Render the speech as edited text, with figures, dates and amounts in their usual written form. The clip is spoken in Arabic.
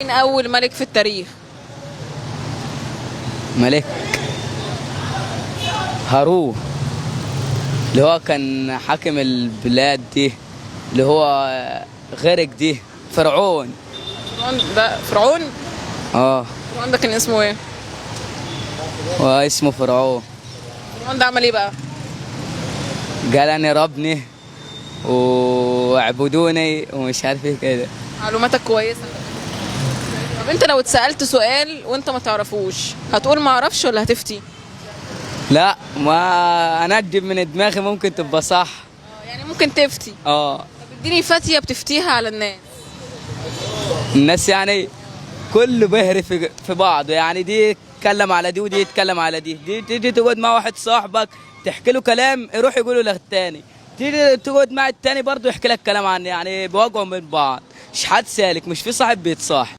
مين أول ملك في التاريخ؟ ملك هارون، اللي هو كان حاكم البلاد دي، اللي هو غرق دي، فرعون. فرعون ده فرعون؟ اه. فرعون ده كان اسمه ايه؟ واسمه فرعون. فرعون ده عمل ايه بقى؟ قال انا ربني واعبدوني ومش عارف ايه كده. معلوماتك كويسة. طب انت لو اتسألت سؤال وانت ما تعرفوش هتقول ما اعرفش ولا هتفتي؟ لا، ما انجم من دماغي ممكن تبقى صح. يعني ممكن تفتي. اه. طب اديني فتية بتفتيها على الناس. الناس يعني كله بيهري في بعضه، يعني دي يتكلم على دي ودي يتكلم على دي تيجي تقعد مع واحد صاحبك تحكي له كلام يروح يقوله للتاني، تيجي تقعد مع التاني برضه يحكي لك كلام عنه، يعني بيواجهوا من بعض. مش حد سالك، مش في صاحب بيتصاحب.